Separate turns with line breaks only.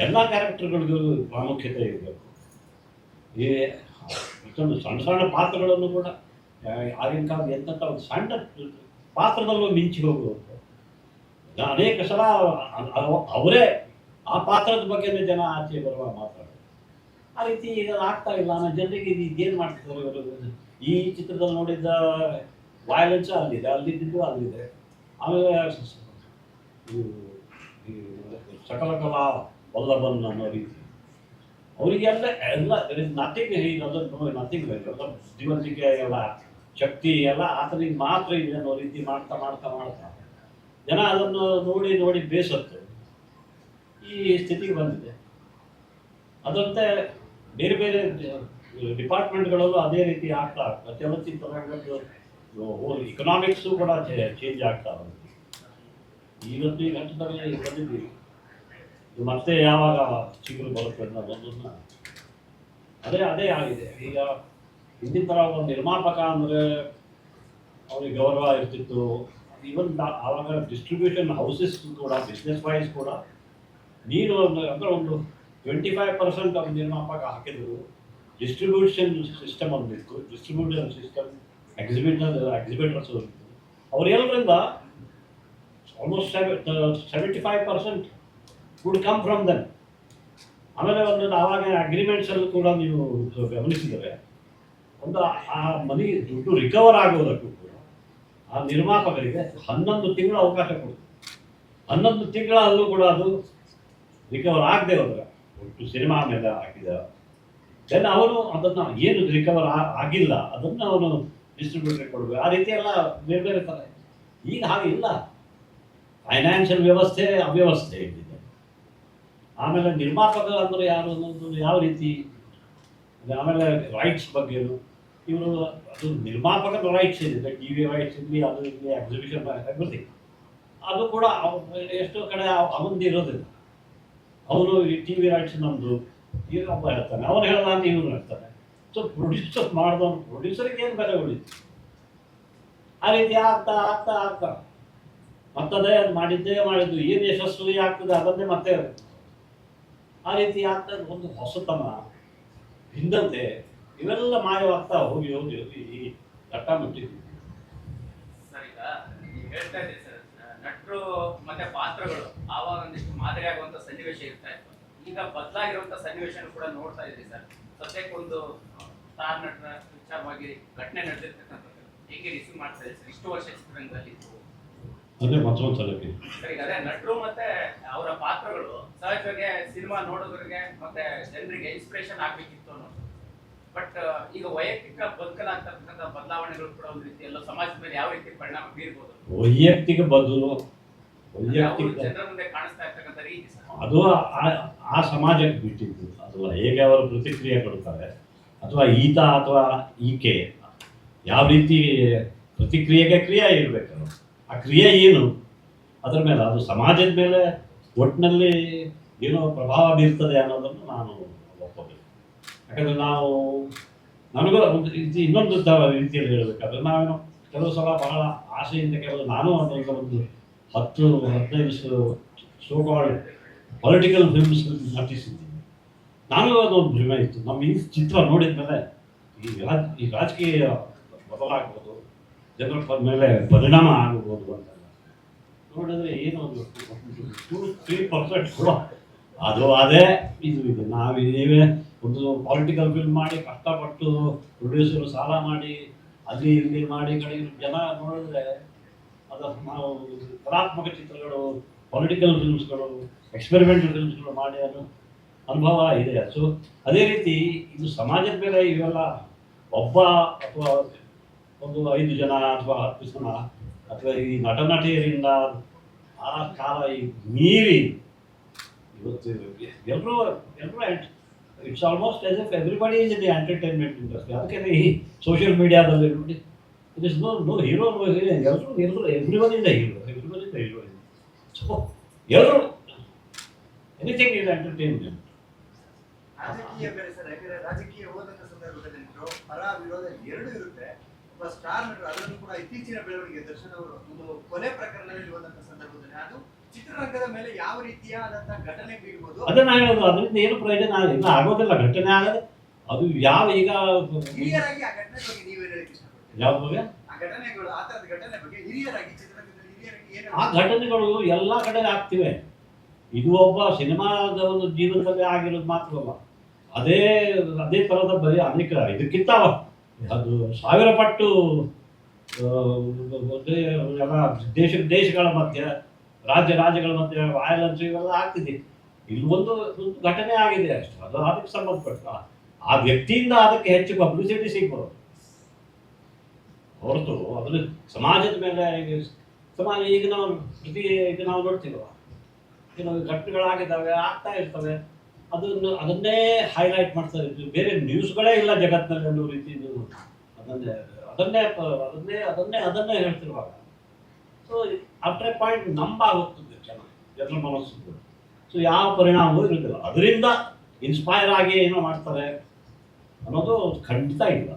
ಎಲ್ಲ ಕ್ಯಾರೆಕ್ಟರ್ಗಳಿಗೂ ಪ್ರಾಮುಖ್ಯತೆ ಇರಬೇಕು. ಈ ಇಷ್ಟೊಂದು ಸಣ್ಣ ಸಣ್ಣ ಪಾತ್ರಗಳನ್ನು ಕೂಡ ಆಗಿನ ಕಾಲದ ಎಂಥ ಒಂದು ಸಣ್ಣ ಪಾತ್ರದಲ್ಲೂ ಮಿಂಚಿ ಹೋಗುವುದು. ಅನೇಕ ಸಲ ಅವರೇ ಆ ಪಾತ್ರದ ಬಗ್ಗೆ ಜನ ಆಚೆ ಬರುವ ಮಾತಾಡೋದು. ಆ ರೀತಿ ಈಗ ಆಗ್ತಾ ಇಲ್ಲ. ನಾನು ಜನರಿಗೆ ಇದೇನು ಮಾಡ್ತಿದ್ದಾರೆ ಇವರು. ಈ ಚಿತ್ರದಲ್ಲಿ ನೋಡಿದ್ದ ವಯಲೆನ್ಸ್ ಅಲ್ಲಿದ್ದು ಅಲ್ಲಿದೆ. ಆಮೇಲೆ ಸಕಲ ಕಲಾ ವಲ್ಲಭನ್ ಅನ್ನೋ ರೀತಿ ಅವರಿಗೆಲ್ಲ ಎಲ್ಲ ನಥಿಂಗ್ ನಥಿಂಗ್ ಎಲ್ಲ ಬುದ್ಧಿವಂತಿಕೆ ಎಲ್ಲ ಶಕ್ತಿ ಎಲ್ಲ ಆತನಿಗೆ ಮಾತ್ರ ಇದೆ ಅನ್ನೋ ರೀತಿ ಮಾಡ್ತಾ ಮಾಡ್ತಾ ಮಾಡ್ತಾ ಜನ ಅದನ್ನು ನೋಡಿ ನೋಡಿ ಬೇಸತ್ತು ಈ ಸ್ಥಿತಿಗೆ ಬಂದಿದೆ. ಅದರಂತೆ ಬೇರೆ ಬೇರೆ ಡಿಪಾರ್ಟ್ಮೆಂಟ್ಗಳಲ್ಲೂ ಅದೇ ರೀತಿ ಆಗ್ತಾ ಆಗ್ತದೆ. ಚಲನಚಿತ್ರರಂಗದ್ದು ಹೋಲ್ ಇಕನಾಮಿಕ್ಸು ಕೂಡ ಚೇಂಜ್ ಆಗ್ತಾ ಬಂದಿದೆ. ಇವತ್ತು ಈ ಘಟ್ಟದಲ್ಲಿ ಬಂದಿದ್ದೀವಿ. ಮತ್ತೆ ಯಾವಾಗ ಚಿಗುರು ಬರುತ್ತೆ ಅನ್ನೋದನ್ನು ಅದೇ ಆಗಿದೆ. ಈಗ ಹಿಂದಿನ ಥರ ಒಂದು ನಿರ್ಮಾಪಕ ಅಂದರೆ ಅವ್ರಿಗೆ ಗೌರವ ಇರ್ತಿತ್ತು. ಈವನ್ ಆವಾಗ ಡಿಸ್ಟ್ರಿಬ್ಯೂಷನ್ ಹೌಸಸ್ ಕೂಡ ಬಿಸ್ನೆಸ್ ವೈಸ್ ಕೂಡ ನೀನು ಅಂದರೆ ಒಂದು 25% ಅವ್ರು ನಿರ್ಮಾಪಕ ಹಾಕಿದ್ರು. ಡಿಸ್ಟ್ರಿಬ್ಯೂಷನ್ ಸಿಸ್ಟಮ್ ಒಂದಿತ್ತು, ಡಿಸ್ಟ್ರಿಬ್ಯೂಷನ್ ಸಿಸ್ಟಮ್ ಎಕ್ಸಿಬಿಟರ್ಸ್ ಇತ್ತು. ಅವರೆಲ್ಲರಿಂದ almost 75% would come from them. ಆಮೇಲೆ ಒಂದು ಆವಾಗ ಅಗ್ರಿಮೆಂಟ್ಸಲ್ಲೂ ಕೂಡ ನೀವು ಗಮನಿಸಿದರೆ ಒಂದು ಆ ಮನಿ ದುಡ್ಡು ರಿಕವರ್ ಆಗೋದಕ್ಕೂ ಕೂಡ ಆ ನಿರ್ಮಾಪಕರಿಗೆ 11 ತಿಂಗಳ ಅವಕಾಶ ಕೊಡ್ತು. 11 ತಿಂಗಳಲ್ಲೂ ಕೂಡ ಅದು ರಿಕವರ್ ಆಗದೆ ಹೋದ್ರೆ ಒಟ್ಟು ಸಿನಿಮಾ ಮೇಲೆ ಹಾಕಿದ ದೆನ್ ಅವನು ಅದನ್ನು ಏನು ರಿಕವರ್ ಆಗಿಲ್ಲ ಅದನ್ನು ಅವನು ಡಿಸ್ಟ್ರಿಬ್ಯೂಟರ್ ಕೊಡಬೇಕು. ಆ ರೀತಿ ಎಲ್ಲ ಬೇರೆ ಬೇರೆ ಥರ. ಈಗ ಹಾಗೆ ಇಲ್ಲ. ಫೈನಾನ್ಷಿಯಲ್ ವ್ಯವಸ್ಥೆ ಅವ್ಯವಸ್ಥೆ ಇದೆ. ಆಮೇಲೆ ನಿರ್ಮಾಪಕ ಅಂದರೆ ಯಾರು ಅನ್ನೋದು ಯಾವ ರೀತಿ, ಆಮೇಲೆ ರೈಟ್ಸ್ ಬಗ್ಗೆನು ಇವರು ಅದು ನಿರ್ಮಾಪಕದ ರೈಟ್ಸ್ ಇದೆ. ಟಿ ವಿ ರೈಟ್ಸ್ ಇರಲಿ, ಅದು ಇರಲಿ, ಎಕ್ಸಿಬಿಷನ್ ಎವ್ರಿಥಿಂಗ್ ಅದು ಕೂಡ ಎಷ್ಟೋ ಕಡೆ ಅವನದು ಇರೋದಿಲ್ಲ. ಅವನು ಈ ಟಿ ವಿ ರೈಟ್ಸ್ ನಮ್ಮದು ಈಗ ಒಬ್ಬ ಹೇಳ್ತಾನೆ, ಅವನು ಹೇಳ್ದ ಅಂತ ಇವನು ಹೇಳ್ತಾನೆ. ಸೊ ಪ್ರೊಡ್ಯೂಸರ್ ಮಾಡಿದವನು ಪ್ರೊಡ್ಯೂಸರಿಗೆ ಏನು ಬೆಲೆ ಉಳಿತು. ಆ ರೀತಿ ಆಗ್ತಾ ಆಗ್ತಾ ಆಗ್ತಾ ಮತ್ತದೇ ಅದು ಮಾಡಿದ್ದು ಏನು ಯಶಸ್ವಿ ಆಗ್ತದೆ ಅದನ್ನೇ ಮತ್ತೆ ಆ ರೀತಿ ಆಗ್ತಾ ಒಂದು ಹೊಸತನ ಭಿನ್ನತೆ ಇವೆಲ್ಲ ಮಾಯವಾಗ್ತಾ ಹೋಗಿ ಹೋಗಿ ಹೋಗಿ ಈ ಘಟ್ಟ ಮುಟ್ಟಿದ್ವಿ.
ಸರ್, ಈಗ ನೀವು ಹೇಳ್ತಾ ಇದ್ದೀರಿ ಸರ್, ನಟರು ಮತ್ತೆ ಪಾತ್ರಗಳು ಆವಾಗ ಒಂದಿಷ್ಟು ಮಾದರಿ ಆಗುವಂತ ಸನ್ನಿವೇಶ ಇರ್ತಾ ಇತ್ತು. ಈಗ ಬದಲಾಗಿರುವಂತ ಸನ್ನಿವೇಶ ಕೂಡ ನೋಡ್ತಾ ಇದ್ದೀರಿ ಸರ್. ಸದ್ಯಕ್ಕೊಂದು ಸ್ಟಾರ್ ನಟರ ವಿಚಾರವಾಗಿ ಘಟನೆ ನಡೆದಿರ್ತಕ್ಕಂಥದ್ದು ಹೇಗೆ ರಿಸೀವ್ ಮಾಡ್ತಾ ಇದೆ ಸರ್ ಇಷ್ಟು ವರ್ಷ ಚಿತ್ರರಂಗದಲ್ಲಿ?
ಅದೇ ಮತ್ತೊಂದು ಸಲಕ್ಕೆ
ಸರ್, ಈಗ ಅದೇ ನಟರು ಮತ್ತೆ ಅವರ ಪಾತ್ರಗಳು ಸಹಜವಾಗಿ ಸಿನಿಮಾ ನೋಡೋದ್ರಿಗೆ ಮತ್ತೆ ಜನರಿಗೆ ಇನ್ಸ್ಪಿರೇಷನ್ ಆಗ್ಬೇಕಿತ್ತು ಅನ್ನೋದು. ಬಟ್ ಈಗ ವೈಯಕ್ತಿಕ ಬದುಕಲಾಗ್ತಕ್ಕಂಥ ಬದಲಾವಣೆಗಳು ಕೂಡ ಒಂದು ರೀತಿ ಎಲ್ಲ ಸಮಾಜದ ಮೇಲೆ ಯಾವ ರೀತಿ ಪರಿಣಾಮ ಬೀರ್ಬೋದು?
ವೈಯಕ್ತಿಕ ಬದಲು ವೈಯಕ್ತಿಕ
ಜನರ ಮುಂದೆ ಕಾಣಿಸ್ತಾ ಇರ್ತಕ್ಕಂಥ ರೀತಿ ಸರ್,
ಅದು ಆ ಸಮಾಜಕ್ಕೆ ಬಿಟ್ಟಿದ್ದು. ಅಥವಾ ಹೇಗೆ ಅವರು ಪ್ರತಿಕ್ರಿಯೆ ಕೊಡ್ತಾರೆ, ಅಥವಾ ಈತ ಅಥವಾ ಈಕೆ ಯಾವ ರೀತಿ ಪ್ರತಿಕ್ರಿಯೆಗೆ ಕ್ರಿಯೆ ಇರಬೇಕಲ್ಲ, ಆ ಕ್ರಿಯೆ ಏನು ಅದರ ಮೇಲೆ, ಅದು ಸಮಾಜದ ಮೇಲೆ ಒಟ್ಟಿನಲ್ಲಿ ಏನೋ ಪ್ರಭಾವ ಬೀರ್ತದೆ ಅನ್ನೋದನ್ನು ನಾನು ಒಪ್ಪಬೇಕು. ಯಾಕಂದರೆ ನನಗೂ ಇನ್ನೊಂದು ರೀತಿಯಲ್ಲಿ ಹೇಳಬೇಕಾದ್ರೆ ನಾವೇನೋ ಕೆಲವು ಸಲ ಬಹಳ ಆಸೆಯಿಂದ ನಾನು ಈಗ ಒಂದು 10-15 ಸೋಕಾಲ್ಡ್ ಪೊಲಿಟಿಕಲ್ ಫಿಲ್ಮ್ಸ್ ನಟಿಸಿದ್ದೀನಿ. ನಾನು ಅದೊಂದು ಭ್ರಮೆ ಇತ್ತು. ನಮ್ಮ ಈ ಚಿತ್ರ ನೋಡಿದ ಮೇಲೆ ಈ ರಾಜಕೀಯ ಬದಲಾಗ್ಬೋದು, ಜನರ ಮೇಲೆ ಪರಿಣಾಮ ಆಗಬಹುದು ಅಂತ ನೋಡಿದ್ರೆ ಏನೋ ಒಂದು 2-3% ಕೂಡ ಅದು ಅದೇ ಇದು ನೀವೇ ಒಂದು ಪೊಲಿಟಿಕಲ್ ಫಿಲ್ಮ್ ಮಾಡಿ ಕಷ್ಟಪಟ್ಟು ಪ್ರೊಡ್ಯೂಸರು ಸಾಲ ಮಾಡಿ ಅಲ್ಲಿ ಇಲ್ಲಿ ಮಾಡಿ ಕಡೆ ಜನ ನೋಡಿದ್ರೆ ಅದನ್ನು ನಾವು ಕಲಾತ್ಮಕ ಚಿತ್ರಗಳು, ಪೊಲಿಟಿಕಲ್ ಫಿಲ್ಮ್ಸ್ಗಳು, ಎಕ್ಸ್ಪೆರಿಮೆಂಟಲ್ ಫಿಲ್ಮ್ಸ್ಗಳು ಮಾಡಿ ಅದು ಅನುಭವ ಇದೆ. ಸೊ ಅದೇ ರೀತಿ ಇದು ಸಮಾಜದ ಮೇಲೆ ಇವೆಲ್ಲ ಒಬ್ಬ ಅಥವಾ ಒಂದು 5 ಜನ ಅಥವಾ 10 ಜನ ಅಥವಾ ಈ ನಟನಟಿಯರಿಂದ ಆ ಕಾಲ ಈ ಮೀರಿ ಇವತ್ತು ಎಲ್ಲರೂ it's almost as if everybody is in the entertainment industry. ಅದಕ್ಕೆ ಈ ಸೋಷಿಯಲ್ ಮೀಡಿಯಾದಲ್ಲಿ ನೋಡಿ it is no hero, no heroine, ಎಲ್ಲರೂ everybody is the hero, everybody is the heroine. So ಎಲ್ಲರೂ ಎನಿಥಿಂಗ್ ಇಸ್ ಎಂಟರ್ಟೈನ್ಮೆಂಟ್.
ರಾಜಕೀಯ ಬೇರೆ ಸರ್, ಯಾಕಂದ್ರೆ ರಾಜಕೀಯ ಹೋದಂತ ಸಂದರ್ಭದಲ್ಲಿ ಪರ ವಿರೋಧ ಎರಡು ಇರುತ್ತೆ. ಒಬ್ಬ ಸ್ಟಾರ್ ನಟರು ಅದನ್ನು ಕೂಡ ಇತ್ತೀಚಿನ ಬೆಳವಣಿಗೆ ದರ್ಶನ್ ಅವರು ಒಂದು ಕೊಲೆ ಪ್ರಕರಣದಲ್ಲಿ ಹೋದಂತ ಸಂದರ್ಭದಲ್ಲಿ ಅದು ಚಿತ್ರರಂಗದ ಮೇಲೆ ಯಾವ ರೀತಿಯಾದಂತಹ ಘಟನೆ ಬೀಳ್ಬೋದು?
ಅದನ್ನ ಹೇಳೋದು, ಅದರಿಂದ ಏನು ಪ್ರಯೋಜನ ಇಲ್ಲ, ಆಗೋದಿಲ್ಲ, ಘಟನೆ ಆಗದೆ. ಅದು ಯಾವ ಈಗ
ಹಿರಿಯರಾಗಿ ಆ ಘಟನೆ ಬಗ್ಗೆ ನೀವೇನು ಹೇಳಕ್ಕೆ ಇಷ್ಟಪಡ್ತೀರಿ?
ಯಾವ ಬಗ್ಗೆ
ಆ ಘಟನೆಗಳು, ಆ ತರದ ಘಟನೆ ಬಗ್ಗೆ ಹಿರಿಯರಾಗಿ, ಚಿತ್ರರಂಗದಲ್ಲಿ ಹಿರಿಯರಾಗಿ ಏನು
ಆ ಘಟನೆಗಳು ಎಲ್ಲ ಕಡೆ ಆಗ್ತಿವೆ. ಇದು ಒಬ್ಬ ಸಿನಿಮಾದ ಒಂದು ಜೀವನದಲ್ಲಿ ಆಗಿರೋದು ಮಾತ್ರವಲ್ಲ, ಅದೇ ಅದೇ ಥರದ ಬರೀ ಅನೇಕ ಇದಕ್ಕಿಂತ ಅದು 1000 ಪಟ್ಟು ಎಲ್ಲ ದೇಶಗಳ ಮಧ್ಯೆ, ರಾಜ್ಯಗಳ ಮಧ್ಯೆ ವಯಲೆನ್ಸ್ ಇವೆಲ್ಲ ಆಗ್ತಿದೆ. ಇಲ್ಲಿ ಒಂದು ಘಟನೆ ಆಗಿದೆ ಅಷ್ಟೇ, ಅದು ಅದಕ್ಕೆ ಸಂಬಂಧಪಟ್ಟ ಆ ವ್ಯಕ್ತಿಯಿಂದ ಅದಕ್ಕೆ ಹೆಚ್ಚು ಪಬ್ಲಿಸಿಟಿ ಸಿಗ್ಬೋದು ಹೊರತು ಅದನ್ನು ಸಮಾಜದ ಮೇಲೆ ಸಮಾಜ ಈಗ ನಾವು ನೋಡ್ತೀವಲ್ಲ, ಕೆಲವು ಘಟನೆಗಳಾಗಿದ್ದಾವೆ, ಆಗ್ತಾ ಇರ್ತವೆ, ಅದನ್ನೇ ಹೈಲೈಟ್ ಮಾಡ್ತಾ ಇರ್ತೀವಿ. ಬೇರೆ ನ್ಯೂಸ್ಗಳೇ ಇಲ್ಲ ಜಗತ್ತಿನಲ್ಲಿ ಅನ್ನೋ ರೀತಿ ಅದನ್ನೇ ಹೇಳ್ತಿರುವಾಗ, ಸೊ ಆಫ್ಟರ್ ಎ ಪಾಯಿಂಟ್ ನಂಬಾಗುತ್ತದೆ ಜನರ ಮನಸ್ಸು. ಸೊ ಯಾವ ಪರಿಣಾಮವೂ ಇರುತ್ತಿಲ್ಲ, ಅದರಿಂದ ಇನ್ಸ್ಪೈರ್ ಆಗಿ ಏನೋ ಮಾಡ್ತಾರೆ ಅನ್ನೋದು ಖಂಡಿತ ಇಲ್ಲ.